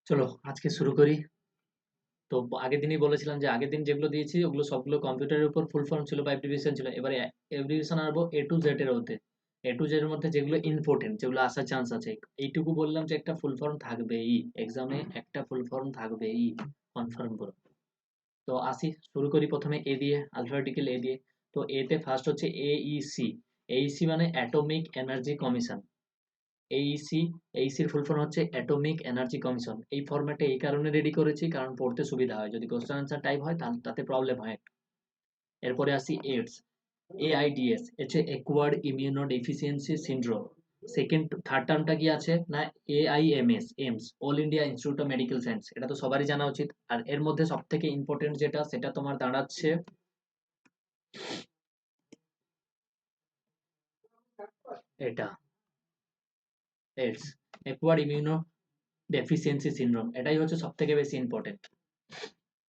চলো আজকে শুরু করি। তো আগের দিনই বলেছিলাম যে আগের দিন যেগুলো দিয়েছি ওগুলো সবগুলো কম্পিউটারের উপর ফুল ফর্ম ছিল বা অ্যাব্রিভিয়েশন ছিল। এবারে অ্যাব্রিভিয়েশন আনবো এ টু জেড এর মধ্যে। এ টু জেড এর মধ্যে যেগুলো ইম্পর্টেন্ট, যেগুলো আসার চান্স আছে, এইটুকু বললাম যে একটা ফুল ফর্ম থাকবেই এক্সামে, একটা ফুল ফর্ম থাকবেই, কনফার্ম করো। তো আসি, শুরু করি প্রথমে এ দিয়ে, আলফাবেটিক্যাল এ দিয়ে। তো এতে ফার্স্ট হচ্ছে এইসি। এইসি মানে অ্যাটমিক এনার্জি কমিশন। এইসি, এইসির ফুল ফর্ম হচ্ছে অ্যাটমিক এনার্জি কমিশন। এই ফরম্যাটে এই কারণে রেডি করেছি কারণ পড়তে সুবিধা হয়, যদি কোশ্চেন আনসার টাইপ হয় তাতে প্রবলেম হয় একটু। এরপরে আসি এইডস, এইআইডিএস হচ্ছে acquired immuno deficiency syndrome. Third টার্মটা কি আছে না, A I M S, AIIMS, all India institute of medical science. এটা তো সবারই জানা উচিত। আর এর মধ্যে সব থেকে ইম্পর্টেন্ট যেটা, সেটা তোমার দাঁড়াচ্ছে এটা, AIDS, acquired immuno deficiency syndrome. এটাই হচ্ছে সব থেকে বেশি ইম্পর্টেন্ট।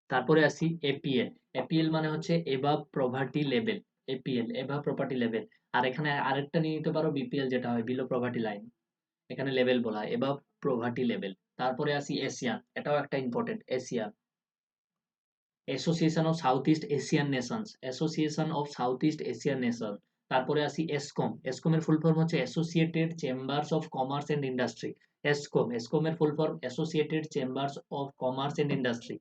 তারপরে আসি এপিএল। এপিএল মানে হচ্ছে above poverty level. APL above property level. আর এখানে আরেকটা নিয়ে নিতে পারো বিপিএল, যেটা হয় বিলো প্রভার্টি লাইন। এখানে লেভেল বলা হয় এবাভ প্রভার্টি লেভেল। তারপরে আসি এশিয়ান, এটাও একটা important. ASEAN, association of south east Asian nations, association of south east Asian nation. তারপরে আসি এসকম। এসকমের ফুল ফর্ম হচ্ছে associated chambers of commerce and industry. ASSOCHAM, এসকমের full form associated chambers of commerce and industry.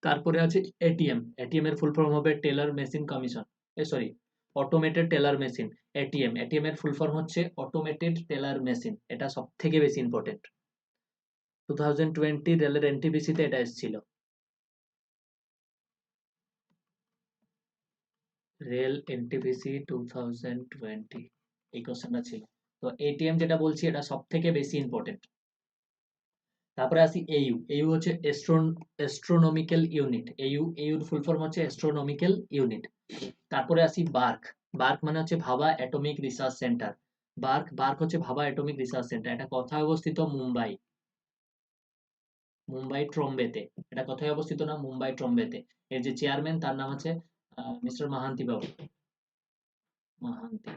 তারপরে আছে ATM. ATM এর full form হবে teller machine commission, sorry, automated teller machine. ATM, ATM এর full form হচ্ছে automated teller machine. এটা সব থেকে বেশি ইম্পর্টেন্ট। 2020 রেলের এনটিপিসি তে এটা এসেছিল। রেল এনটিপিসি 2020, এই কোশ্চেনটা ছিল। তো এটিএম যেটা বলছি এটা সব থেকে বেশি ইম্পর্টেন্ট। তারপরে আসি এইউ। এইউ হচ্ছে অ্যাস্ট্রোনমিক্যাল ইউনিট। এইউ, এইউর ফুল ফর্ম হচ্ছে অ্যাস্ট্রোনমিক্যাল ইউনিট। তারপরে আসি বার্ক। বার্ক মানে হচ্ছে Bhabha atomic research centre. BARC, BARC হচ্ছে ভাবা অ্যাটমিক রিসার্চ সেন্টার। এটা কোথায় অবস্থিত? মুম্বাই, মুম্বাই ট্রম্বেতে। এটা কোথায় অবস্থিত না, মুম্বাই ট্রম্বেতে। এর যে চেয়ারম্যান তার নাম হচ্ছে মিস্টার মাহান্তি বাবু। মাহান্তি,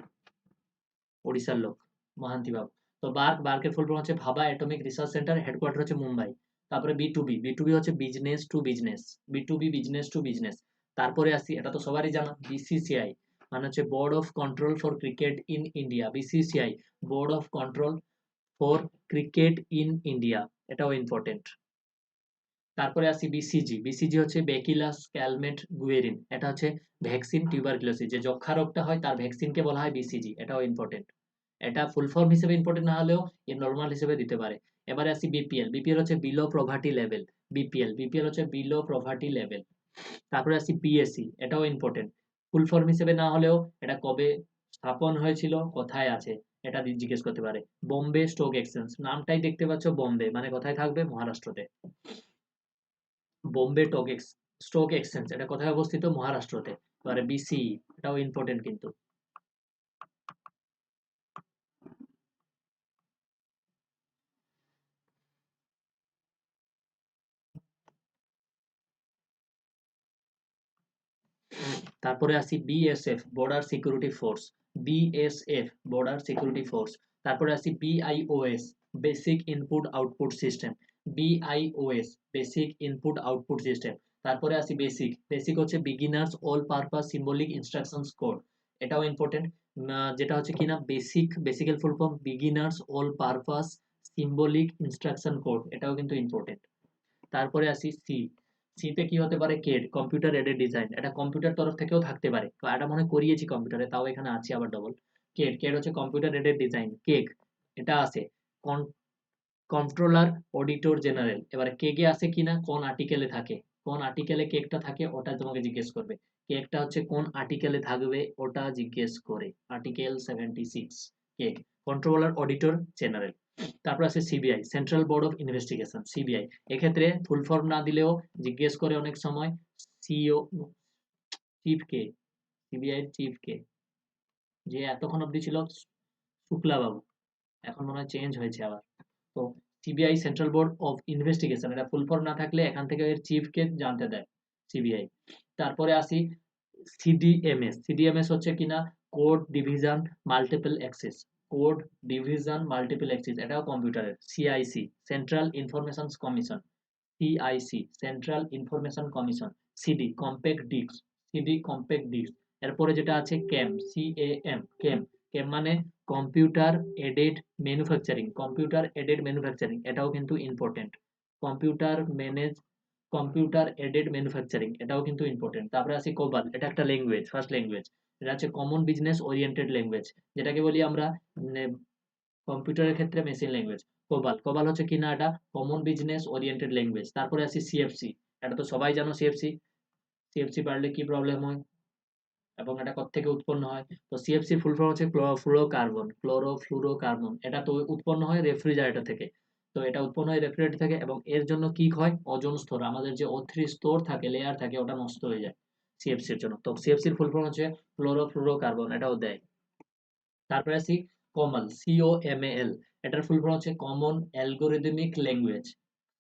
ওড়িশার লোক, মহান্তি বাবু। তো বার্ক, বার্কের ফুল ফর্ম হচ্ছে Bhabha atomic research centre, headquarter হচ্ছে মুম্বাই। তারপরে B to B, B to B হচ্ছে business to business, B to B business to business. তারপরে আসি, এটা তো সবারই জানা, বিসিসিআই মানে হচ্ছে board of control for cricket in India. BCCI, board of control for cricket in India, এটাও ইম্পর্টেন্ট। তারপরে আসি বিসিজি। বিসিজি হচ্ছে ব্যাকিলাস ক্যালমেট গুয়েরিন। এটা হচ্ছে ভ্যাকসিন টিউবারকুলোসিস, যে যক্ষা রোগটা হয় তার ভ্যাকসিনকে বলা হয় বিসিজি। এটাও ইম্পর্টেন্ট। এটা ফুল ফর্ম হিসেবে ইম্পর্টেন্ট না হলেও এর নর্মাল হিসেবে দিতে পারে। এবারে আসি বিপিএল। বিপিএল হচ্ছে below poverty level. BPL, BPL হচ্ছে বিলো প্রভার্টি লেভেল। তারপরে আসি বিএসসি, এটাও ইম্পর্টেন্ট। ফুল ফর্ম হিসেবে না হলেও এটা কবে স্থাপন হয়েছিল, কোথায় আছে, এটা জিজ্ঞেস করতে পারে। বোম্বে স্টক এক্সচেঞ্জ, নামটাই দেখতে পাচ্ছ বোম্বে, মানে কোথায় থাকবে, মহারাষ্ট্রতে। বোম্বে স্টক এক্সচেঞ্জ, এটা কোথায় অবস্থিত, মহারাষ্ট্রতে। এবারে বিসিই, এটাও ইম্পর্টেন্ট কিন্তু। তারপরে আসি BSF, border security force. BSF, border security force. তারপরে আসি BIOS, basic input output system. BIOS, basic input output system. তারপরে আসি বেসিক। বেসিক হচ্ছে beginners all purpose symbolic instructions code. এটাও ইম্পর্টেন্ট। যেটা হচ্ছে কিনা বেসিক, বেসিকের full form beginners all purpose symbolic instruction code. এটাও কিন্তু ইম্পর্টেন্ট। তারপরে আসি সি। সিতে কি হতে পারে, কেড, কম্পিউটার এডেড ডিজাইন। এটা কম্পিউটার তরফ থেকেও থাকতে পারে, তো এটা মনে হয় করিয়েছি কম্পিউটারে, তাও এখানে আছে আবার ডবল। কেড, কেড হচ্ছে কম্পিউটার এডেড ডিজাইন। কেক, এটা আছে কন্ট্রোলার অডিটর জেনারেল। এবারে কেগে আছে কিনা, কোন আর্টিকেলে থাকে, কোন আর্টিকেলে কেকটা থাকে ওটা তোমাকে জিজ্ঞেস করবে। কেকটা হচ্ছে কোন আর্টিকেলে থাকবে ওটা জিজ্ঞেস করে, article 76। Cake, controller auditor general. তারপর আছে CBI, central board of investigation, CBI. এক্ষেত্রে ফুল ফর্ম না দিলেও জিজ্ঞেস করে অনেক সময়। সিও, চিফ কে, সিবিআই এর চিফ কে, যে এতক্ষণ অব্দি ছিল শুক্লা বাবু, এখন মনে হয় চেঞ্জ হয়েছে আবার। তো CBI, central board of investigation, এটা ফুল ফর্ম না থাকলে এখান থেকে এর চিফ কে জানতে দেয়, সিবিআই। তারপরে আসি সিডিএমএস। সিডিএমএস হচ্ছে কিনা code division multiple access. Code division multiplexes, এটাও কম্পিউটারের। CIC central information commission, CIC central information commission. CD compact disc, CD compact disc. এরপরে যেটা আছে ক্যাম, সিএএম, ক্যাম। ক্যাম মানে computer aided manufacturing, computer aided manufacturing, এটাও কিন্তু important. Computer manage, computer aided manufacturing, এটাও কিন্তু ইম্পর্টেন্ট। তারপরে আছে কোবাল, এটা একটা ল্যাঙ্গুয়েজ, ফার্স্ট ল্যাঙ্গুয়েজ। এটা হচ্ছে কমন বিজনেস ওরিয়েন্টেড ল্যাঙ্গুয়েজ, যেটাকে বলি আমরা কম্পিউটারের ক্ষেত্রে মেশিন ল্যাঙ্গুয়েজ। কোবাল, কোবাল হচ্ছে কিনা এটা কমন বিজনেস ওরিয়েন্টেড ল্যাঙ্গুয়েজ। তারপরে আছে সিএফসি, এটা তো সবাই জানো সিএফসি। সিএফসি পারলে কি প্রবলেম হয় এবং এটা কোত্থেকে উৎপন্ন হয়? তো সিএফসি ফুল ফর্ম হচ্ছে ক্লোরোফ্লুরোকার্বন, ক্লোরোফ্লুরোকার্বন। এটা তো উৎপন্ন হয় রেফ্রিজারেটর থেকে। তো এটা উৎপন্ন হয় রেফ্রিজারেটর থেকে এবং এর জন্য কি হয়, ওজোন স্তর, আমাদের যে O3 স্তর থাকে, লেয়ার থাকে, ওটা নষ্ট হয়ে যায় সিএফসির জন্য। তো সিএফসির ফুল ফর্ম হচ্ছে ক্লোরোফ্লুরোকার্বন, এটাও দেয়। তারপরে আসি কমাল, COMAL, এটার ফুল ফর্ম হচ্ছে common algorithmic language,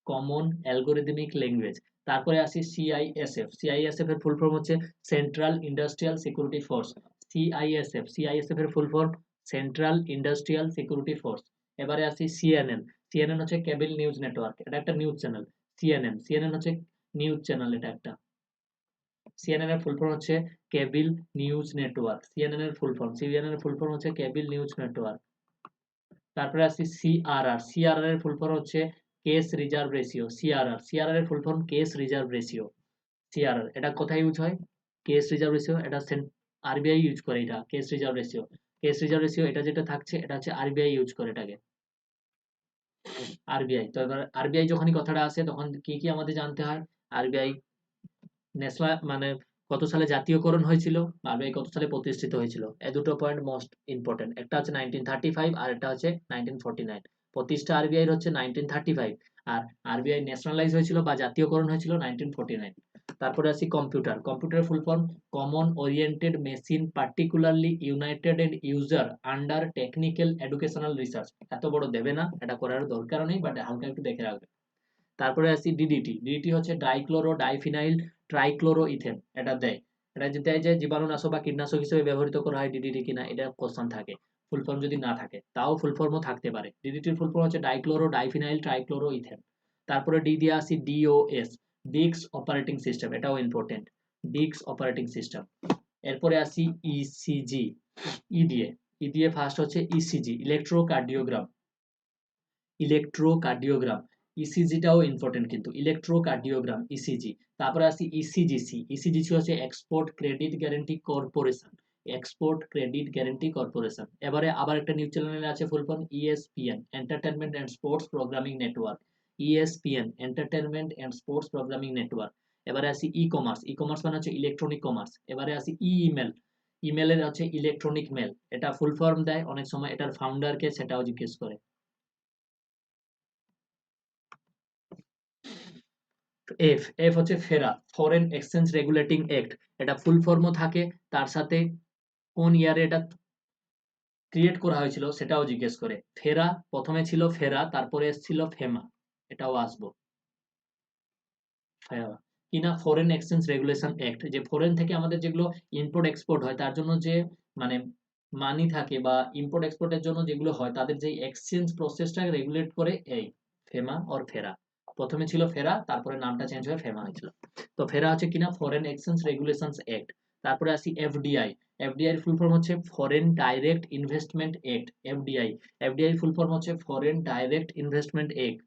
common algorithmic language. তারপরে আসি সিআইএসএফ, সিআইএসএফ এর ফুল ফর্ম হচ্ছে central industrial security force. CISF, CISF এর full form central industrial security force. এবারে আসি সিএনএন, সিএনএন হচ্ছে কেবল নিউজ নেটওয়ার্ক, এটা একটা নিউজ চ্যানেল। সিএনএন, সিএনএন হচ্ছে নিউজ চ্যানেল, এটা একটা। সিএনএন এর ফুল ফর্ম হচ্ছে কেবল নিউজ নেটওয়ার্ক, সিএনএন এর ফুল ফর্ম, সিএনএন এর ফুল ফর্ম হচ্ছে কেবল নিউজ নেটওয়ার্ক। তারপরে আসি সিআরআর, সিআরআর এর ফুল ফর্ম হচ্ছে cash reserve ratio, CRR, CRR এর full form cash reserve ratio. CRR এটা কোথায় ইউজ হয়? কেস রিজার্ভ রেশিও, এটা আরবিআই ইউজ করে, এটা cash reserve ratio. Cash reserve ratio এটা যেটা থাকছে, এটা হচ্ছে আরবিআই ইউজ করে এটাকে, আরবিআই। তো এবার আরবিআই যখনই কথাটা আসে তখন কি কি আমাদের জানতে হয়? আরবিআই ন্যাশনাল মানে কত সালে জাতীয়করণ হয়েছিল, আরবিআই কত সালে প্রতিষ্ঠিত হয়েছিল, এই দুটো পয়েন্ট মোস্ট ইম্পর্টেন্ট। একটা হচ্ছে 1935 আর একটা হচ্ছে 1949। প্রতিষ্ঠা আরবিআই হচ্ছে 1935 আর আরবিআই ন্যাশনালাইজ হয়েছিল বা জাতীয়করণ হয়েছিল 1949। তারপরে আসি computer, computer full form common oriented machine particularly United and user under technical educational research. এত বড় দেবে না, এটা করার দরকার নেই, বাট হালকা একটু দেখে রাখবে। তারপরে আসি ডিডিটি, ডিডিটি হচ্ছে ডাইক্লোরো ডাইফিনাইল ট্রাইক্লোরো ইথেন, এটা দেয়। এটা যে দেয় যে জীবাণুনাশক বা কীটনাশক হিসেবে ব্যবহৃত করা হয় ডিডিটি কিনা, এটা কোশ্চেন থাকে। ফুল ফর্ম যদি না থাকে, তাও ফুল ফর্মও থাকতে পারে। ডিডিটির ফুল ফর্ম হচ্ছে ডাইক্লোরো ডাইফিনাইল ট্রাইক্লোরো ইথেন। তারপরে ডি দিয়ে আসি ডিওএস, ডিক্স অপারেটিং সিস্টেম, এটাও ইম্পর্টেন্ট, ডিক্স অপারেটিং সিস্টেম। এরপরে আসি ইসিজি, ই দিয়ে, ই দিয়ে ফার্স্ট হচ্ছে ইসিজি, ইলেকট্রোকার্ডিওগ্রাম, ইলেকট্রোকার্ডিওগ্রাম। ইসিজিটাও ইম্পর্টেন্ট কিন্তু, ইলেকট্রোকার্ডিওগ্রাম, ইসিজি। তারপরে আসি ইসিজিসি, ইসিজিসি হচ্ছে export credit guarantee corporation, export credit guarantee corporation. এবারে আবার একটা নিউজ চ্যানেল আছে full form ESPN, entertainment and sports programming network, ESPN entertainment and sports programming network. এবারে আসি ই কমার্স, ই কমার্স মানে হচ্ছে ইলেকট্রনিক কমার্স। এবারে আসি ইমেল, ইমেলের হচ্ছে ইলেকট্রনিক মেল, এটা ফুল ফর্ম দেয় অনেক সময়, এটার ফাউন্ডারকে সেটাও জিজ্ঞেস করে। এফ, এফ হচ্ছে ফেরা, ফরেন এক্সচেঞ্জ রেগুলেটিং অ্যাক্ট, এটা ফুল ফর্মও থাকে, তার সাথে কোন ইয়ারে এটা ক্রিয়েট করা হয়েছিল সেটাও জিজ্ঞেস করে। ফেরা প্রথমে ছিল, ফেরা তারপরে এসেছিল ফেমা, এটাও আসবো। ফেরা কিনা ফরেন এক্সচেঞ্জ রেগুলেশন অ্যাক্ট, যে ফরেন থেকে আমাদের যেগুলো ইম্পোর্ট এক্সপোর্ট হয় তার জন্য যে মানে মানি থাকে বা ইম্পোর্ট এক্সপোর্টের জন্য যেগুলো হয় তাদের যে এক্সচেঞ্জ প্রসেসটা রেগুলেট করে এই ফেমা অর ফেরা। প্রথমে ছিল ফেরা, তারপরে নামটা চেঞ্জ হয়ে ফেমা হয়েছিল। তো ফেরা হচ্ছে কিনা ফরেন এক্সচেঞ্জ রেগুলেশনস অ্যাক্ট। তারপরে আসি এফডিআই, এফডিআই এর ফুল ফর্ম হচ্ছে foreign direct investment act, FDI, FDI full form হচ্ছে ফরেন ডাইরেক্ট ইনভেস্টমেন্ট অ্যাক্ট।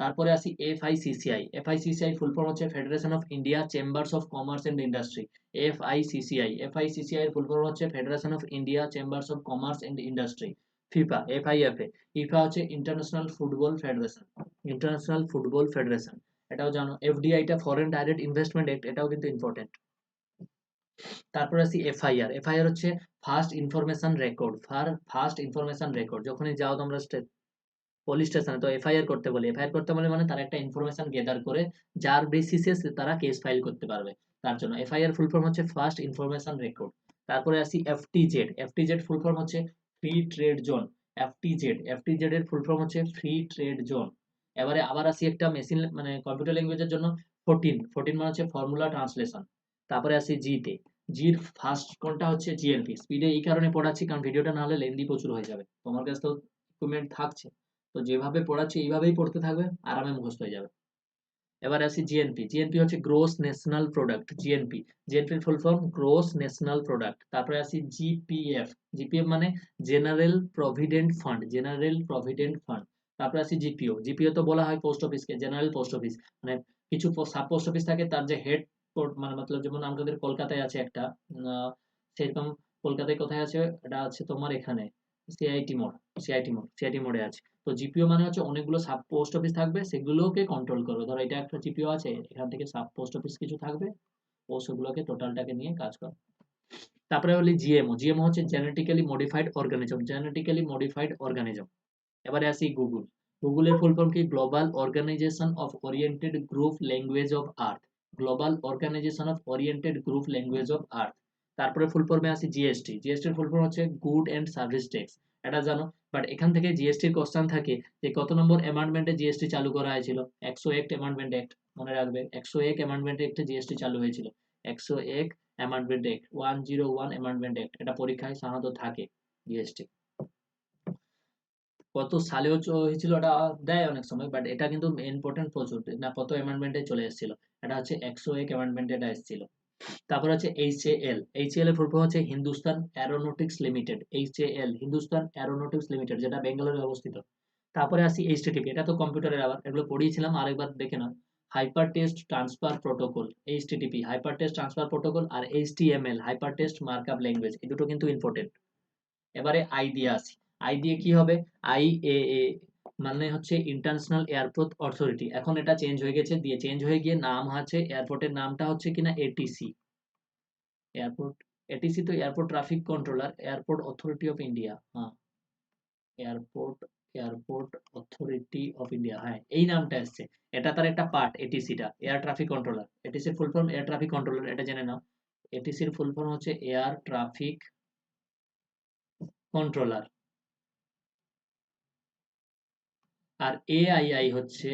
তারপরে আসি এফআইসিসিআই, এফআইসিসিআই ফুল ফর্ম হচ্ছে federation of India chambers of commerce and industry, FICCI, FICCI এর full form হচ্ছে federation of India chambers of commerce and industry. FIFA, FIFA, FIFA হচ্ছে international football federation, international football federation, এটাও জানো। এফডিআইটা foreign direct investment act, এটাও কিন্তু important. তারপরে আসি এফআইআর, এফআইআর হচ্ছে first information record, first information record. যখনই যাও তোমরা পুলিশ স্টেশনে, তো এফআইআর করতে বলে, এফআইআর করতে বলে মানে তারা একটা ইনফরমেশন গেদার করে যার বেসিসে তারা কেস ফাইল করতে পারবে, তার জন্য এফআইআর ফুল ফর্ম হচ্ছে ফার্স্ট ইনফরমেশন রেকর্ড। তারপরে আসি এফটিজেড, এফটিজেড ফুল ফর্ম হচ্ছে ফ্রি ট্রেড জোন, এফটিজেড, এফটিজেড এর ফুল ফর্ম হচ্ছে ফ্রি ট্রেড জোন। এবারে আবার আসি একটা মেশিন মানে কম্পিউটার ল্যাঙ্গুয়েজের জন্য 14, 14 মানে হচ্ছে ফর্মুলা ট্রান্সলেশন। তারপরে আসি জিতে, জির ফার্স্ট কোনটা হচ্ছে জিএনপি। স্পিডে এই কারণে পড়াচ্ছি কারণ ভিডিওটা না হলে লেন্দি প্রচুর হয়ে যাবে। তোমার কাছে তো ইকুইপমেন্ট থাকছে, তো যেভাবে পড়াচ্ছি এইভাবেই পড়তে থাকবে, আরামে মুখস্থ হয়ে যাবে। এবার আসি জিএনপি। জিএনপি হচ্ছে গ্রোস ন্যাশনাল প্রোডাক্ট। জিএনপি, জিএনপির full form gross national product. তারপরে আসি জিপিএফ। জিপিএফ মানে general provident fund, general provident fund. তারপরে আসি জিপিও। জিপিও তো বলা হয় পোস্ট অফিসকে, জেনারেল পোস্ট অফিস। মানে কিছু সাব পোস্ট অফিস থাকে, তার যে হেড মানে মতলব যেমন আমাদের কলকাতায় আছে একটা, সেরকম কলকাতায় কোথায় আছে, এটা আছে তোমার এখানে সিআইটি মোড়, সিআইটি মোড়ে আছে। তো জিপিও মানে হচ্ছে অনেকগুলো সাব পোস্ট অফিস থাকবে, সেগুলোকে কন্ট্রোল করবে। ধরো এটা একটা জিপিও আছে, এখান থেকে সাব পোস্ট অফিস কিছু থাকবে, ও সেগুলোকে টোটালটাকে নিয়ে কাজ করে। তারপরে হলি জিএমও। জিএমও হচ্ছে genetically modified organism, genetically modified organism. এবারে আসি গুগল। গুগলের ফুল ফর্ম কি? Global organisation of oriented group language of earth, global organisation of oriented group language of earth. তারপরে ফুল ফর্মে আসি জিএসটি। জিএসটির ফুল ফর্ম হচ্ছে গুড অ্যান্ড সার্ভিস ট্যাক্স, এটা জানো। বাট এখান থেকে জিএসটির কোশ্চেন থাকে যে কত নম্বর অ্যামেন্ডমেন্টে জিএসটি চালু করা হয়েছিল। 101 অ্যামেন্ডমেন্ট অ্যাক্ট, মনে রাখবে 101 অ্যামেন্ডমেন্ট অ্যাক্টে জিএসটি চালু হয়েছিল। 101 অ্যামেন্ডমেন্ট অ্যাক্ট, 101 অ্যামেন্ডমেন্ট অ্যাক্ট, এটা পরীক্ষায় সাধারণত থাকে জিএসটি। কত সালেও হয়েছিল এটা দেয় অনেক সময়, বাট এটা কিন্তু ইম্পর্টেন্ট প্রচুর না, কত অ্যামেন্ডমেন্টে চলে এসেছিল। এটা হচ্ছে 101 অ্যামেন্ডমেন্টে এটা এসেছিল। তারপর হচ্ছে এইচএএল। এইচএএল এর ফুল ফর্ম হচ্ছে Hindustan Aeronautics limited. HAL, Hindustan Aeronautics limited, যেটা বেঙ্গালুরু অবস্থিত। তারপরে আসি এইচটিটিপি। এটা তো কম্পিউটারের, আবার এগুলো পড়িয়েছিলাম, আরেকবার দেখে নাও। Hyper text transfer protocol, HTTP hyper text transfer protocol, আর HTML hyper text markup language, এই দুটো কিন্তু ইম্পর্টেন্ট। এবারে আই দিয়ে আসি। আই দিয়ে কি হবে? আইএএ মানে হচ্ছে ইন্টারন্যাশনাল এয়ারপোর্ট অথরিটি। এখন এটা চেঞ্জ হয়ে গেছে, দিয়ে চেঞ্জ হয়ে গিয়ে নাম আছে, এয়ারপোর্টের নামটা হচ্ছে কিনা এটিসি। এয়ারপোর্ট, এটিসি তো airport traffic controller, airport authority of India. হ্যাঁ, airport, airport authority of India, হ্যাঁ এই নামটা এসছে। এটা তার একটা পার্ট, এটিসিটা এয়ার ট্রাফিক কন্ট্রোলার। এটিসির full form air traffic controller, এটা জেনে নাও। এটিসির ফুল ফর্ম হচ্ছে এয়ার ট্রাফিক কন্ট্রোলার। আর এআইআই হচ্ছে,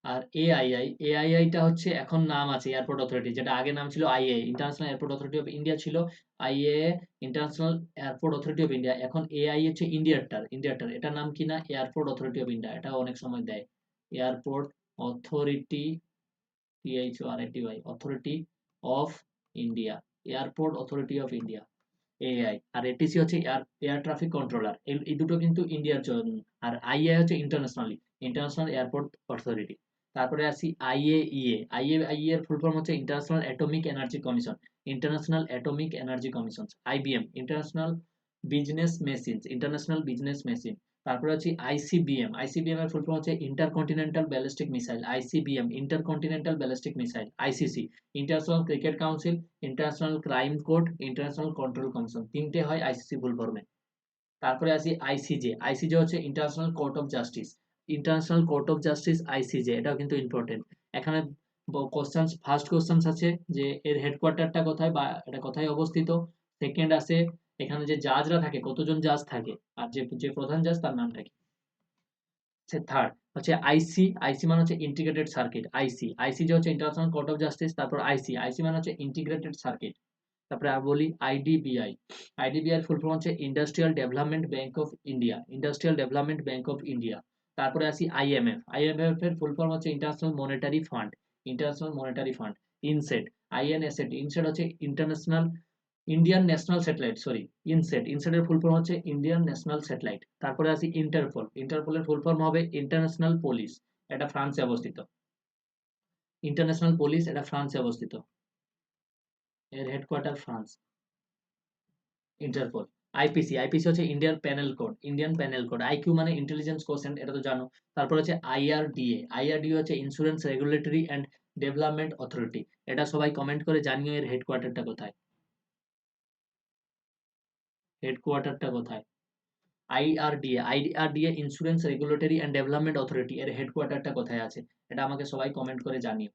আর এআইআইটা হচ্ছে এখন নাম আছে এয়ারপোর্ট অথরিটি, যেটা আগে নাম ছিল IA, international airport authority of India ছিল। IA, international airport authority of India. এখন এআই হচ্ছে ইন্ডিয়ারটার এটার নাম কিনা এয়ারপোর্ট অথরিটি অফ ইন্ডিয়া, এটা অনেক সময় দেয়। Airport authority, THORITY, authority of India, airport authority of India, AI. আর এটিসি হচ্ছে এয়ার এয়ার ট্রাফিক কন্ট্রোলার, এই দুটো কিন্তু ইন্ডিয়ার জন্য। আর আইএ হচ্ছে ইন্টারন্যাশনালি, ইন্টারন্যাশনাল এয়ারপোর্ট অথরিটি। তারপরে আসি আইএইএ। আইএইএ এর ফুল ফর্ম হচ্ছে international atomic energy commission, international atomic energy commission. IBM, international business machines, international business machine. তারপরে হচ্ছে আইসিবিএম। আইসিবিএম এর ফুল ফর্ম হচ্ছে intercontinental ballistic missile. ICBM, intercontinental ballistic missile. ICC, international cricket council, international crime court, international control commission, তিনটে হয় ICC ফুল ফর্মে। তারপরে আসি ICJ. ICJ হচ্ছে international court of justice, international court of justice ICJ, এটাও কিন্তু important. এখানে কোশ্চেন, ফার্স্ট কোশ্চেন আছে যে এর হেডকোয়ার্টারটা কোথায় বা এটা কোথায় অবস্থিত। সেকেন্ড আছে এখানে যে জাজরা থাকে, কতজন জাজ থাকে, আর যে যে প্রধান জাজ তার নামটা কি। থার্ড হচ্ছে আইসি। আইসি মানে হচ্ছে ইন্টিগ্রেটেড সার্কিট। আইসি যে হচ্ছে ইন্টারন্যাশনাল কোর্ট অফ জাস্টিস। তারপর আইসি মানে হচ্ছে ইন্টিগ্রেটেড সার্কিট। তারপরে বলি আইডিবিআই। আইডিবিআই ফুল ফর্ম হচ্ছে industrial development bank of India, industrial development bank of India. তারপরে আসি আইএমএফ। আইএমএফ এর ফুল ফর্ম হচ্ছে international monetary fund, international monetary fund. INSAT, INSAT, INSAT হচ্ছে international Indian national satellite, sorry INSAT, ইনসেটের full form হচ্ছে Indian national satellite. তারপরে আসি Interpol. ইন্টারপোলের ফুল ফর্ম হবে ইন্টারন্যাশনাল পুলিশ, এটা ফ্রান্সে অবস্থিত। ইন্টারন্যাশনাল পুলিশ, এটা ফ্রান্সে অবস্থিত, এর headquarter France. Interpol. IPC. IPC হচ্ছে Indian penal code, Indian penal code. IQ মানে ইন্টেলিজেন্স কোশ্চেন, এটা তো জানো। তারপর হচ্ছে আইআরডিএ। আইআরডিএ হচ্ছে insurance regulatory and development authority. এটা সবাই কমেন্ট করে জানিও এর হেডকোয়ার্টারটা কোথায়, হেডকোয়ার্টারটা কোথায়। IRDA, IRDA insurance regulatory and development authority, এর হেডকোয়ার্টারটা কোথায় আছে, এটা আমাকে সবাই কমেন্ট করে জানিও।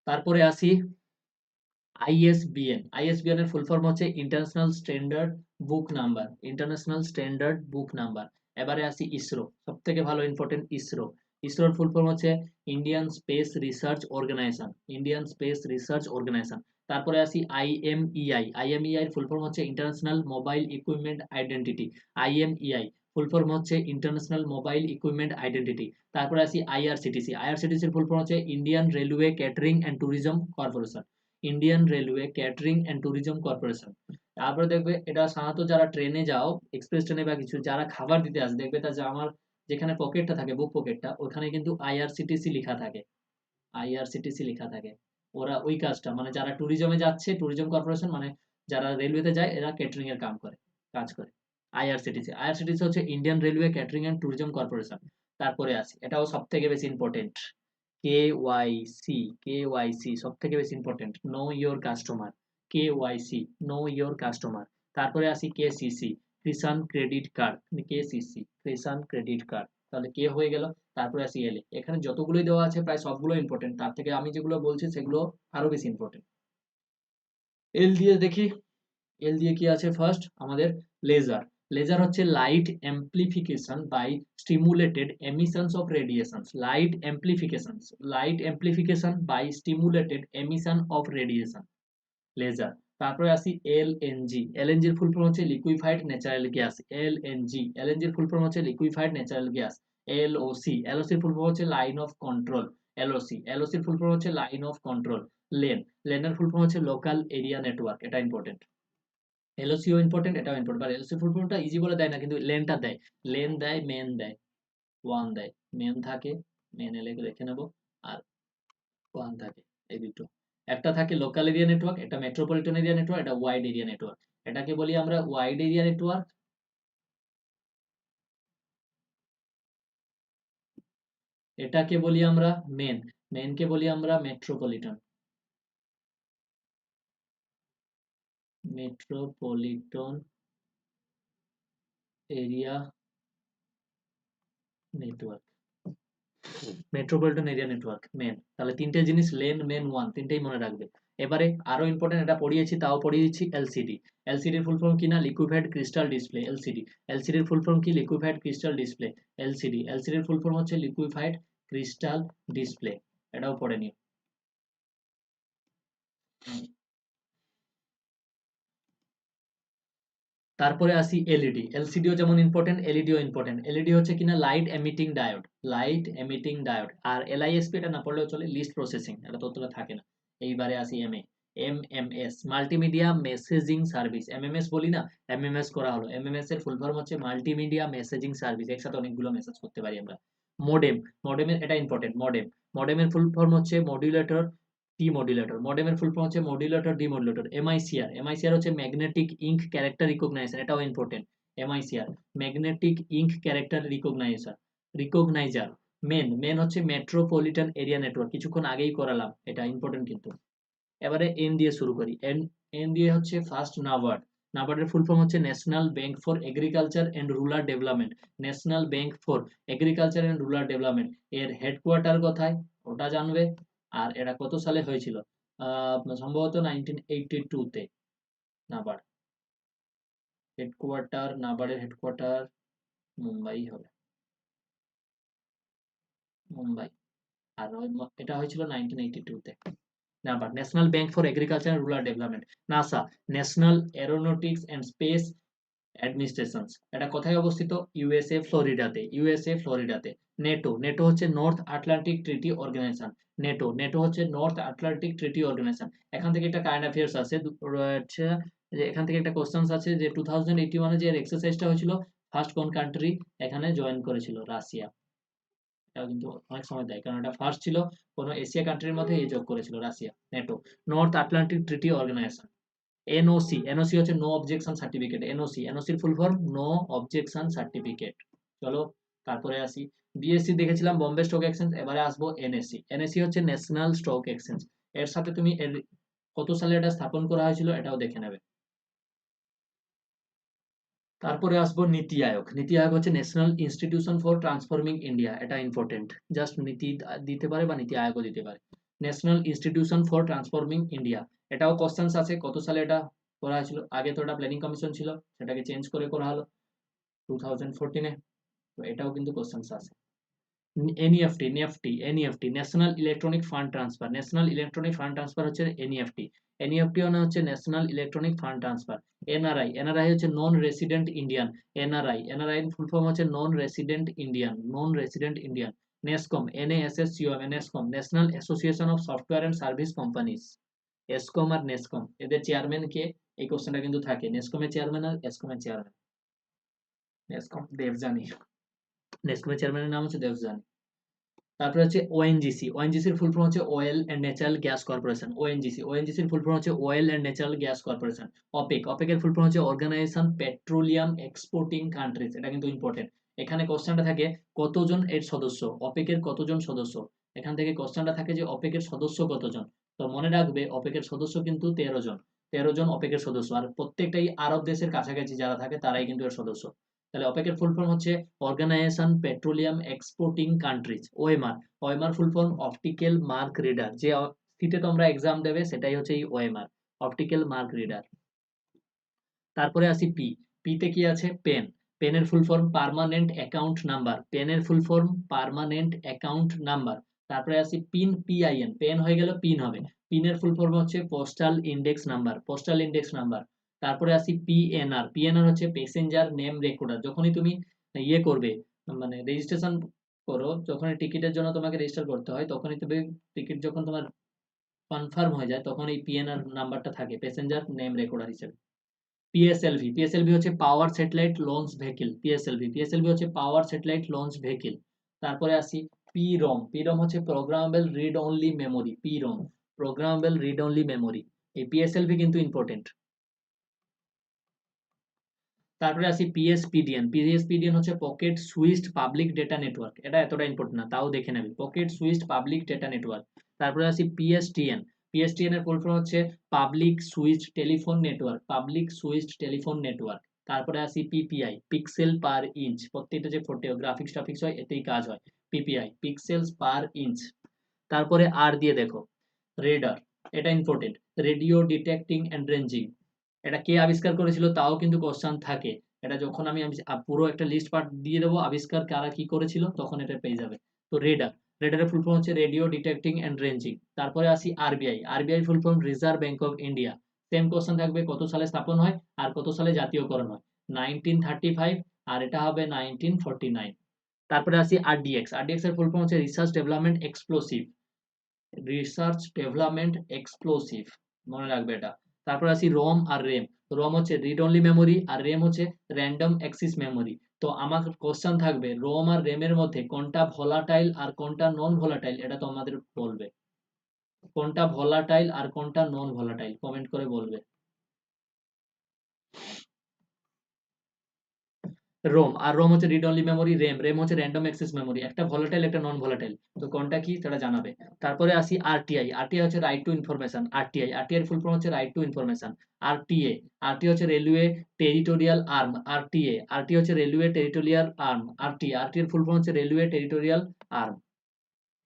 তারপরে আসি আইএসবিএন। আইএসবিএন এর ফুল ফর্ম হচ্ছে international standard book number, international standard book number. এবারে আসি ইসরো, সব থেকে ভালো ইম্পর্টেন্ট ইসরো। ইসরোর ফুল ফর্ম হচ্ছে Indian space research organisation, Indian space research organisation. তারপরে আসি আইএমইআই, আইএমইআই এর ফুল ফর্ম হচ্ছে international mobile equipment identity, IMEI full form হচ্ছে ইন্টারন্যাশনাল মোবাইল ইকুইপমেন্ট আইডেন্টিটি। তারপরে আসি আইআরসিটিসি, আইআরসিটিসি এর ফুল ফর্ম হচ্ছে Indian railway catering and tourism corporation, Indian railway catering and tourism corporation. তারপরে দেখবে এটা সাধারণত যারা ট্রেনে যাও, এক্সপ্রেস ট্রেনে বা কিছু যারা খাবার দিতে আসে, দেখবে তা যে আমার যেখানে পকেটটা থাকে বুক পকেটটা ওখানে কিন্তু আইআরসিটিসি লেখা থাকে, আইআরসিটিসি লেখা থাকে। ওরা ওই কাজটা মানে যারা ট্যুরিজমে যাচ্ছে, ট্যুরিজম কর্পোরেশন মানে যারা রেলওয়েতে যায় এরা ক্যাটারিং এর কাজ করে। আইআরসিটিসি, আইআরসিটিসি হচ্ছে Indian railway catering and tourism corporation. তারপরে আসি, এটাও সব থেকে বেশি ইম্পর্টেন্ট, কেওয়াইসি, কেওয়াইসি সব থেকে বেশি important, know your customer, KYC know your customer. তারপরে আসি কেসিসি, কিষান ক্রেডিট কার্ড, কেসিসি কিষান ক্রেডিট কার্ড, তাহলে কে হয়ে গেল। তারপরে আসি এলএ, এখানে যতগুলোই দেওয়া আছে প্রায় সবগুলো ইম্পর্টেন্ট, তার থেকে আমি যেগুলো বলছি সেগুলো আরো বেশি ইম্পর্টেন্ট। এল দিয়ে দেখি, এল দিয়ে কি আছে, ফার্স্ট আমাদের লেজার, লেজার হচ্ছে light amplification by stimulated emissions of radiations, light amplifications, light amplification by stimulated emission of radiation, laser. তারপরে আসি এলএনজি, এলএনজি এর ফুল ফর্ম হচ্ছে liquefied natural gas, LNG, LNG এর ফুল ফর্ম হচ্ছে liquefied natural gas. LOC, LOC এর full form হচ্ছে line of control, LOC, LOC এর full form হচ্ছে লাইন অফ কন্ট্রোল। লেন, লেনের ফুল ফর্ম হচ্ছে লোকাল এরিয়া নেটওয়ার্ক, এটা ইম্পর্টেন্ট। এলওসিও ইম্পর্টেন্ট, এটাও ইম্পর্টেন্ট, বাট এলওসি ফুল ফর্মটা ইজি বলে দেয় না, কিন্তু লেনটা দেয়, লেন দেয়, মেন দেয়, ওয়ান দেয়, মেন থাকে, মেন এলে রেখে নেবো, আর ওয়ান থাকে, এই দুটো। একটা থাকে লোকাল এরিয়া নেটওয়ার্ক, এটা মেট্রোপলিটন এরিয়া নেটওয়ার্ক, এটা ওয়াইড এরিয়া নেটওয়ার্ক। এটাকে বলি আমরা ওয়াইড এরিয়া নেটওয়ার্ক, এটাকে বলি আমরা মেন, মেনকে বলি আমরা metropolitan, metropolitan area network, metropolitan area network MAN. তাহলে তিনটে জিনিস, লেন মেন ওয়ান, তিনটেই মনে রাখবে। এবারে আরো ইম্পর্টেন্ট, এটা পড়িয়েছি তাও পড়িয়ে দিচ্ছি, এলসিডি, এলসিডির ফুল ফর্ম কি না, লিকুইফাইড ক্রিস্টাল ডিসপ্লে, এলসিডি, এলসিডির ফুল ফর্ম কি, লিকুইফাইড ক্রিস্টাল ডিসপ্লে, এলসিডি, এলসিডির ফুল ফর্ম হচ্ছে লিকুইফাইড ক্রিস্টাল ডিসপ্লে, এটাও পড়ে নিও। তারপরে আসি এলইডি, এলসিডিও যেমন ইম্পর্টেন্ট, এলইডিও ইম্পর্টেন্ট। এলইডি হচ্ছে কিনা light emitting diode, light emitting diode. আর এলআইএসপি এটা না পড়লেও চলে, লিস্ট প্রসেসিং, এটা ততটা থাকে না। এইবারে আসি MA, MMS multimedia messaging service, MMS বলি না, এমএমএস করা হলো, এমএমএস এর ফুল ফর্ম হচ্ছে মাল্টিমিডিয়া মেসেজিং সার্ভিস, একসাথে অনেকগুলো মেসেজ করতে পারি আমরা। মোডেম, মোডেমের এটা ইম্পর্টেন্ট, মডেম, মডেমের ফুল ফর্ম হচ্ছে মডুলেটর ডিমodulator, মডেমের ফুল ফর্ম হচ্ছে মডুলেটর ডিমodulator। এমআইসিআর, এমআইসিআর হচ্ছে ম্যাগনেটিক ইঙ্ক ক্যারেক্টার রিকগনাইজেশন, এটাও important. MICR magnetic ink character recognition, recogniser. MAN, MAN হচ্ছে মেট্রোপলিটন এরিয়া নেটওয়ার্ক, কিছুক্ষণ আগেই করালাম, এটা ইম্পর্টেন্ট কিন্তু। এবারে এন দিয়ে শুরু করি, এন, এন দিয়ে হচ্ছে ফার্স্ট নাবার্ড, নাবার্ডের ফুল ফর্ম হচ্ছে national bank for agriculture and rural development, national bank for agriculture and rural development. এর হেডকোয়ার্টার কোথায় ওটা জানবে। আর এটা কত সালে হয়েছিল, সম্ভবত 1982 তে নাবার্ড, হেডকোয়ার্টার, নাবার্ডের হেডকোয়ার্টার মুম্বাই হবে, মুম্বাই। আর এটা হয়েছিল 1982 তে। NABARD, national bank for agriculture and rural development. NASA, national aeronautics and space administrations, এটা কোথায় অবস্থিত, ইউএসএ ফ্লোরিডাতে, ইউএসএ ফ্লোরিডাতে। নেটো, নেটো হচ্ছে north Atlantic treaty organisation, NATO, NATO হচ্ছে নর্থ আটলান্টিক ট্রিটি অর্গানাইজেশন। এখান থেকে একটা কারেন্ট অ্যাফেয়ার্স আছে, রয়েছে যে এখান থেকে একটা কোশ্চেন আছে যে 2081 যে এক্সারসাইজটা হয়েছিল, ফার্স্ট কোন কান্ট্রি এখানে জয়েন করেছিল, রাশিয়া। এটা কিন্তু অনেক সময় দেয়, কারণ এটা ফার্স্ট ছিল কোন এশিয়া কান্ট্রির মধ্যে এই যোগ করেছিল Russia, NATO, north Atlantic treaty organisation. NOC, NOC হচ্ছে নো অবজেকশন সার্টিফিকেট, এনওসি, এনওসির full form no objection certificate. চলো তারপরে আসি, বিএসসি দেখেছিলাম বম্বে স্টক এক্সচেঞ্জ, এবারে আসবো এনএসসি, এনএসসি হচ্ছে ন্যাশনাল স্টক এক্সচেঞ্জ। এর সাথে তুমি এর কত সালে এটা স্থাপন করা হয়েছিল এটাও দেখে নেবে। তারপরে আসবো নীতি আয়োগ, নীতি আয়োগ হচ্ছে national institution for transforming India, এটা ইম্পর্টেন্ট, জাস্ট নীতি দিতে পারে বা নীতি আয়োগও দিতে পারে। National institution for transforming India, এটাও কোশ্চেন্স আছে কত সালে এটা করা হয়েছিল, আগে তো এটা প্ল্যানিং কমিশন ছিল, সেটাকে চেঞ্জ করে করা হলো 2014-এ, তো এটাও কিন্তু কোশ্চেন্স আছে। NEFT national electronic fund transfer, national electronic fund transfer হচ্ছে এনইএফটি। এনইএফটি মানে হচ্ছে national electronic fund transfer. NRI হচ্ছে non resident Indian. NRI full form হচ্ছে non resident Indian. NASSCOM, NASSCOM, NASSCOM, national association of software and service companies. ESCOM আর NASSCOM এদের chairman কে, এই কোশ্চেনটা কিন্তু থাকে। নেসকমের চেয়ারম্যান আর এসকমের চেয়ারম্যান। নেসকম দেবযানী, নেসকমের চেয়ারম্যানের নাম হচ্ছে দেবযানী। তারপরে হচ্ছে ওএনজিসির ফুল ফর্ম হচ্ছে oil and natural gas corporation. ওএনজিসির ফুল ফর্ম হচ্ছে oil and natural gas corporation. অপেকের ফুল ফর্ম হচ্ছে অর্গানাইজেশন পেট্রোলিয়াম এক্সপোর্টিং কান্ট্রিজ। এটা কিন্তু ইম্পর্টেন্ট, এখানে কোশ্চেনটা থাকে কতজন এর সদস্য, অপেকের কতজন সদস্য। এখান থেকে কোশ্চেনটা থাকে যে অপেকের সদস্য কতজন। তো মনে রাখবে অপেকের সদস্য কিন্তু 13 জন। 13 জন অপেকের সদস্য, আর প্রত্যেকটাই আরব দেশের কাছাকাছি যারা থাকে তারাই কিন্তু এর সদস্য। তাহলে অপেকের ফুল ফর্ম হচ্ছে organisation petroleum exporting countries. OMR full form optical mark reader. যে সিটে তোমরা এক্সাম দেবে সেটাই হচ্ছে এই ওএমআর, অপটিক্যাল মার্ক রিডার। তারপরে আসি পিতে কি আছে? পেনের full form permanent account number. পেনের full form permanent account number. তারপরে আসি পিআইএন, পেন হয়ে গেল পিন হবে। পিনের ফুল ফর্ম হচ্ছে পোস্টাল ইন্ডেক্স নাম্বার। তারপরে আসি পিএনআর হচ্ছে প্যাসেঞ্জার নেম রেকর্ডার। যখনই তুমি ইয়ে করবে, মানে রেজিস্ট্রেশন করো, যখন টিকিটের জন্য তোমাকে রেজিস্টার করতে হয়, তখনই তুমি টিকিট যখন তোমার কনফার্ম হয়ে যায় তখন এই পিএনআর নাম্বারটা থাকে প্যাসেঞ্জার নেম রেকর্ডার হিসেবে। পিএসএলভি হচ্ছে পাওয়ার স্যাটেলাইট লঞ্চ ভেহিকল। পিএসএলভি হচ্ছে পাওয়ার স্যাটেলাইট লঞ্চ ভেহিকল। তারপরে আসি পিরম হচ্ছে programmable read only memory. Programmable read only memory. এই পিএসএলভি কিন্তু ইম্পর্টেন্ট। তারপরে আসি পিএসপিডিএন হচ্ছে pocket switched public data network. এটা এতটা ইম্পর্টেন্ট না, তাও দেখে নেবে, pocket switched public data network. তারপরে আসি পিএসটিএন এর ফুল ফর্ম হচ্ছে পাবলিক সুইচড টেলিফোন নেটওয়ার্ক। তারপরে আসি পিপিআই, পিক্সেল পার ইঞ্চ। প্রত্যেকটা যে ফটো গ্রাফিক্স টাফিক্স হয় এতেই কাজ হয়। PPI, pixels per inch. তারপরে আর দিয়ে দেখো রেডার, এটা important, radio detecting and ranging. এটা কে আবিষ্কার করেছিল তাও কিন্তু কোশ্চেন থাকে। এটা যখন আমি পুরো একটা লিস্ট পার্ট দিয়ে দেবো আবিষ্কার কারা কি করেছিল, তখন এটা পেয়ে যাবে। তো রেডারের ফুল ফর্ম হচ্ছে রেডিও ডিটেক্টিং এন্ড রেঞ্জিং। তারপরে আসি RBI full form reserve bank of India. Same question থাকবে, কত সালে স্থাপন হয় আর কত সালে জাতীয়করণ হয়। 1935 আর এটা হবে 1949। তারপরে আসি আরডিএক্স এর ফুল ফর্ম হচ্ছে রিসার্চ ডেভেলপমেন্ট এক্সপ্লোসিভ, মনে রাখবে এটা। তারপর আসি রম হচ্ছে রিড অনলি মেমোরি আর রেম হচ্ছে র্যান্ডম অ্যাক্সেস মেমোরি। তো আমার কোশ্চেন থাকবে রম আর রেমের মধ্যে কোনটা ভোলাটাইল আর কোনটা নন ভোলাটাইল, এটা তোমাদের বলবে। কোনটা ভোলাটাইল আর কোনটা নন ভোলাটাইল কমেন্ট করে বলবে। রোম হচ্ছে রিড অনলি মেমোরি, রেম হচ্ছে র্যান্ডম অ্যাক্সেস মেমোরি। একটা ভোলাটাইল একটা নন ভোলাটাইল, তো কোনটা কি সেটা জানাবে। তারপরে আসি আরটিআই হচ্ছে রাইট টু ইনফরমেশন। আরটিআই ফুল ফর্ম হচ্ছে রাইট টু ইনফরমেশন। আরটি হচ্ছে রেলওয়ে টেরিটোরিয়াল আর্ম। আরটি হচ্ছে রেলওয়ে টেরিটোরিয়াল আর্ম। আরটি এর ফুল ফর্ম হচ্ছে রেলওয়ে টেরিটোরিয়াল আর্ম।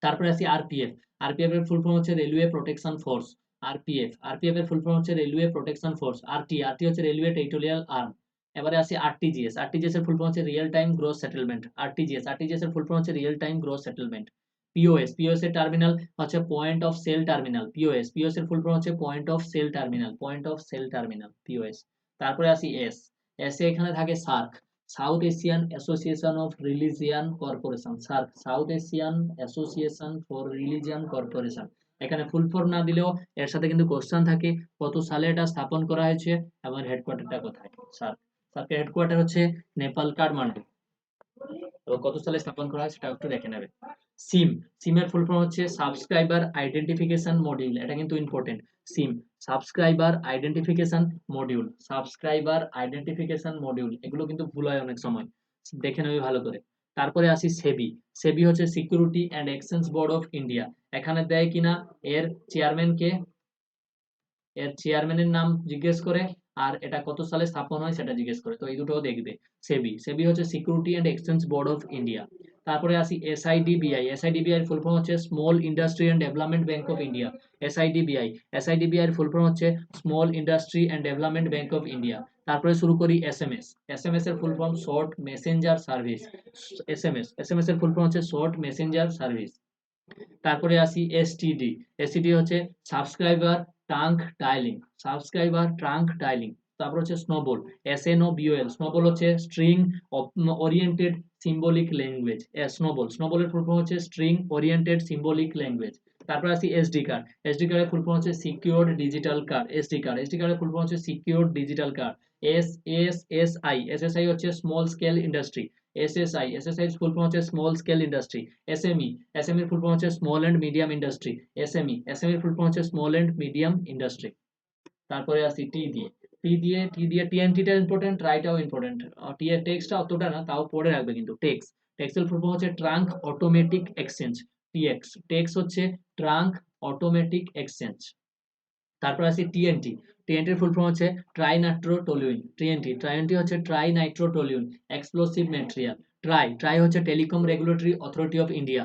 তারপরে আসি আরপিএফ এর ফুল ফর্ম হচ্ছে রেলওয়ে প্রোটেকশন ফোর্স। আরপিএফ এর ফুল ফর্ম হচ্ছে রেলওয়ে প্রোটেকশন ফোর্স। আরটি হচ্ছে রেলওয়ে টেরিটোরিয়াল আর্ম। এবারে আসি আরটিজিএস এর ফুল ফর্ম হচ্ছে real time gross settlement. RTGS এর ফুল ফর্ম হচ্ছে real time gross settlement. POS এর টার্মিনাল হচ্ছে point of sale terminal. POS এর ফুল ফর্ম হচ্ছে point of sale terminal POS. তারপরে আসি এস এ এখানে থাকে SAARC, south Asian association of regional corporation. South Asian association for regional corporation. এখানে full form না দিলেও এর সাথে কিন্তু কোশ্চেন থাকে কত সালে এটা স্থাপন করা হয়েছে এবং হেডকোয়ার্টারটা কোথায়। সার্কের হেডকোয়ার্টার হচ্ছে নেপাল কাঠমান্ডু, এবং কত সালে স্থাপন করা হয় সেটা একটু দেখে নেবে। সিমের ফুল ফর্ম হচ্ছে সাবস্ক্রাইবার আইডেন্টিফিকেশন মডিউল। এটা কিন্তু ইম্পর্টেন্ট। সাবস্ক্রাইবার আইডেন্টিফিকেশন মডিউল, এগুলো কিন্তু ভুল হয় অনেক সময়, দেখে নেবে ভালো করে। তারপরে আসি সেবি হচ্ছে security and exchange board of India. এখানে দেয় কিনা এর চেয়ারম্যানের নাম জিজ্ঞেস করে আর এটা কত সালে স্থাপন হয় সেটা জিজ্ঞেস করে, তো এই দুটোও দেখবে। সেবি হচ্ছে security and exchange board of India. তারপরে আসি এসআইডিবিআই ফুল ফর্ম হচ্ছে small industry and development bank of India. SIDBI এর ফুল ফর্ম হচ্ছে small industry and development bank of India. তারপরে শুরু করি এসএমএস। এসএমএস এর full form short messenger service. SMS এর ফুল ফর্ম হচ্ছে শর্ট মেসেঞ্জার সার্ভিস। তারপরে আসি এসটিডি। এসটিডি হচ্ছে subscriber trunk dialling. Subscriber trunk dialling. তারপর হচ্ছে স্নোবল। SNOBOL। স্নোবল হচ্ছে string oriented symbolic language. SNOBOL. স্নোবলের ফুল ফর্ম হচ্ছে স্ট্রিং ওরিয়েন্টেড সিম্বলিক ল্যাঙ্গুয়েজ। তারপর আসি এসডি কার্ড। এসডি কার্ডের ফুল ফর্ম হচ্ছে secured digital card. SD card. SD কার্ডের ফুল ফর্ম হচ্ছে সিকিউরড ডিজিটাল কার্ড। এসএসআই হচ্ছে small scale industry. SSI full form হচ্ছে small scale industry. SME. SME এর full form হচ্ছে small and medium industry. SME এর full form হচ্ছে small and medium industry. তারপরে আসি টি দিয়ে টিএনটিটা ইম্পর্টেন্ট, ট্রাইটাও ইম্পর্টেন্ট। টি এর টেক্সটটা অতটা না, তাও পড়ে রাখবে কিন্তু। টেক্সের ফুল ফর্ম হচ্ছে ট্রাঙ্ক অটোমেটিক এক্সচেঞ্জ। টেক্স হচ্ছে ট্রাঙ্ক অটোমেটিক এক্সচেঞ্জ। তারপর আসি টিএনটি। টিএনটির ফুল ফর্ম হচ্ছে ট্রাইনাইট্রোটoluene। টিএনটি হচ্ছে ট্রাইনাইট্রোটoluene এক্সপ্লোসিভ ম্যাটেরিয়াল। ট্রাই হচ্ছে telecom regulatory authority of India.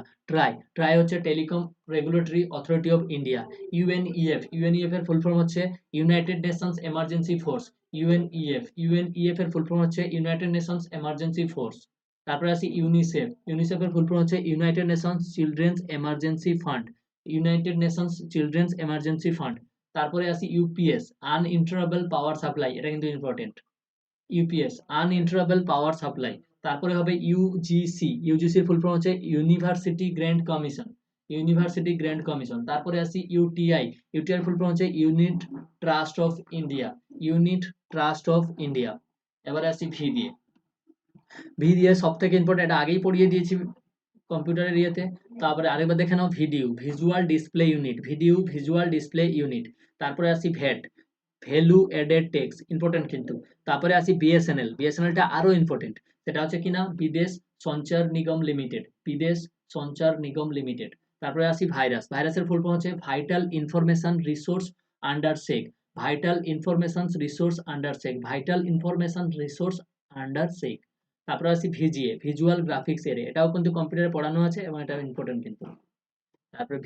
TRAI হচ্ছে telecom regulatory authority of India. UNEF এর ফুল ফর্ম হচ্ছে united nations emergency force. UNEF এর ফুল ফর্ম হচ্ছে ইউনাইটেড নেশনস এমার্জেন্সি ফোর্স। তারপরে আসি UNICEF এর ফুল ফর্ম হচ্ছে united nations children's emergency fund. United nations children's emergency fund. তারপরে আসি ইউপিএস আনইন্টারাবল পাওয়ার সাপ্লাই। এটা কিন্তু important. UPS uninterruptible power supply. তারপরে হবে ইউজিসির ফুল ফর্ম হচ্ছে ইউনিভার্সিটি গ্র্যান্ড কমিশন। তারপরে আসি ইউটিআই ফুল ফর্ম হচ্ছে ইউনিট ট্রাস্ট অফ ইন্ডিয়া। এবারে আসি ভি দিয়ে সব থেকে ইম্পর্টেন্ট, এটা আগেই পড়িয়ে দিয়েছি কম্পিউটারের ইয়েতে। তারপরে আরেকবার দেখে নাও ভিজুয়াল ডিসপ্লে ইউনিট। তারপরে আসি ভ্যালু এডেড টেক্সট, ইম্পর্টেন্ট কিন্তু। তারপরে আসি বিএসএনএলটা আরো ইম্পর্টেন্ট। সেটা হচ্ছে কিনা বিদেশ সঞ্চার নিগম লিমিটেড। তারপরে আসি ভাইরাসের ফুল ফর্ম হচ্ছে ভাইটাল ইনফরমেশন রিসোর্স আন্ডার সেক। তারপরে আসি ভিজুয়াল গ্রাফিক্স এরিয়া। এটাও কিন্তু কম্পিউটারে পড়ানো আছে এবং এটা ইম্পর্টেন্ট কিন্তু। তারপরে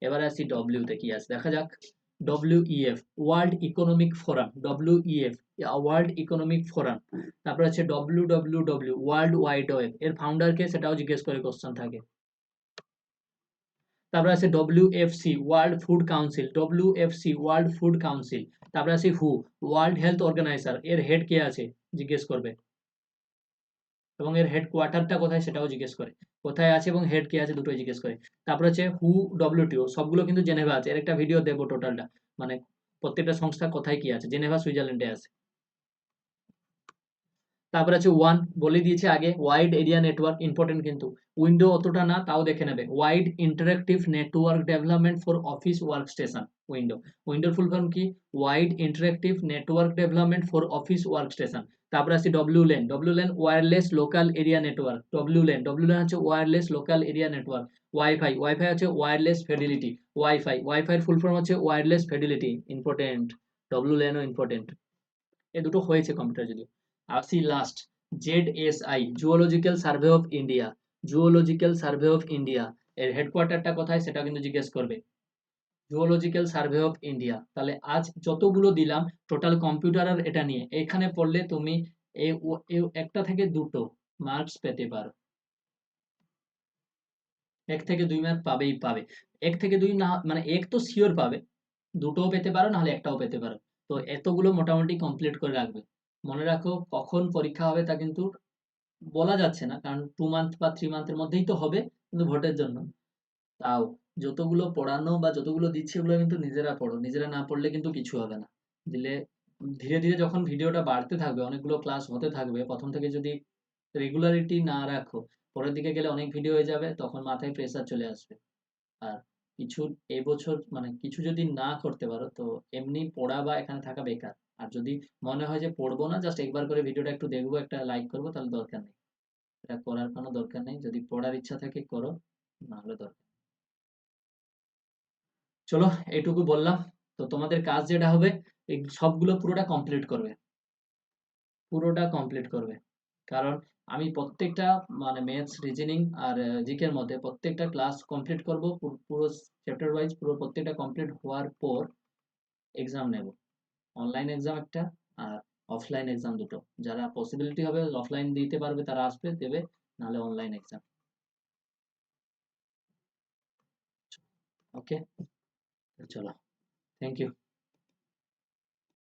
এবার আসি ডব্লিউতে কি আছে দেখা যাক। WEF world economic forum. তারপরে আছে ডব্লিউডব্লিউডব্লিউ ওয়ার্ল্ড ওয়াইড ওয়েব। এর ফাউন্ডার কে সেটাও জিজ্ঞেস করে কোশ্চেন থাকে। তারপরে আছে ডব্লিউএফসি ওয়ার্ল্ড ফুড কাউন্সিল। তারপরে আছে ওয়ার্ল্ড হেলথ অর্গানাইজার। এর হেড কে আছে জিজ্ঞেস করবে, এবং এর হেড কোয়ার্টারটা কোথায় সেটাও জিজ্ঞেস করে। কোথায় আছে এবং হেড কে আছে দুটোই জিজ্ঞেস করে। তারপর হচ্ছে ডব্লিউটিও, সবগুলো কিন্তু জেনেভা আছে। এর একটা ভিডিও দেবো টোটালটা, মানে প্রত্যেকটা সংস্থা কোথায় কি আছে। জেনেভা সুইজারল্যান্ডে আছে। তারপর আছে বলে দিয়েছে আগে, ওয়াইড এরিয়া নেটওয়ার্ক, ইম্পর্টেন্ট কিন্তু। উইন্ডো অতটা না, তাও দেখে নেবে। Wide interactive network development for office work station. উইন্ডোর ফুল ফর্ম কি? Wide interactive network development for office work station. তারপর আছে ডব্লিউল্যান ওয়্যারলেস লোকাল এরিয়া নেটওয়ার্ক। ডব্লিউল্যান হচ্ছে wireless local area network. Wifi হচ্ছে ওয়্যারলেস ফিডিলিটি। ওয়াইফাই এর ফুল ফর্ম হচ্ছে wireless fidelity, important. ডব্লিউল্যানও important. এ দুটো হয়েছে কম্পিউটার যদিও। আসি last, zoological survey of India. এর হেডকোয়ার্টারটা কোথায় সেটা কিন্তু জিজ্ঞেস করবে। Zoological survey of India. তাহলে আজ যতগুলো দিলাম টোটাল কম্পিউটার আর এটা নিয়ে, এখানে পড়লে তুমি একটা থেকে দুটো মার্কস পেতে পারো। 1 থেকে 2 মার্ক পাবে। 1 থেকে 2 না, মানে 1 তো শিওর পাবে, দুটোও পেতে পারো, নাহলে একটাও পেতে পারো। তো এতগুলো মোটামুটি কমপ্লিট করে রাখবে। মনে রাখো কখন পরীক্ষা হবে তা কিন্তু বলা যাচ্ছে না, কারণ 2 মান্থ বা 3 মান্থের মধ্যেই তো হবে, কিন্তু ভোটের জন্য। তাও যতগুলো পড়ানো বা যতগুলো দিচ্ছি ওগুলো কিন্তু নিজেরা পড়ো। নিজেরা না পড়লে কিন্তু কিছু হবে না। দিলে ধীরে ধীরে যখন ভিডিওটা বাড়তে থাকবে, অনেকগুলো ক্লাস হতে থাকবে, প্রথম থেকে যদি রেগুলারিটি না রাখো, পরের দিকে গেলে অনেক ভিডিও হয়ে যাবে, তখন মাথায় প্রেসার চলে আসবে। আর কিছু এবছর মানে কিছু যদি না করতে পারো, তো এমনি পড়া বা এখানে থাকা বেকার। আর যদি মনে হয় যে পড়বো না, জাস্ট একবার করে ভিডিওটা একটু দেখবো, একটা লাইক করবো, তাহলে দরকার নেই। এটা করার কোনো দরকার নেই। যদি পড়ার ইচ্ছা থাকে করো, না হলে দরকার। চলো, এইটুকু বললাম। তো তোমাদের কাজ যেটা হবে, এই সবগুলো পুরোটা কমপ্লিট করবে। কারণ আমি প্রত্যেকটা মানে ম্যাথস, রিজনিং আর জিকের মধ্যে প্রত্যেকটা ক্লাস কমপ্লিট করব, পুরো চ্যাপ্টার ওয়াইজ পুরো প্রত্যেকটা কমপ্লিট হওয়ার পর এক্সাম নেব। অনলাইন এক্সাম একটা, আর অফলাইন এক্সাম দুটো, যারা পসিবিলিটি হবে অফলাইন দিতে পারবে তারা আসবে দেবে, নাহলে অনলাইন এক্সাম। ওকে, চলো, থ্যাংক ইউ।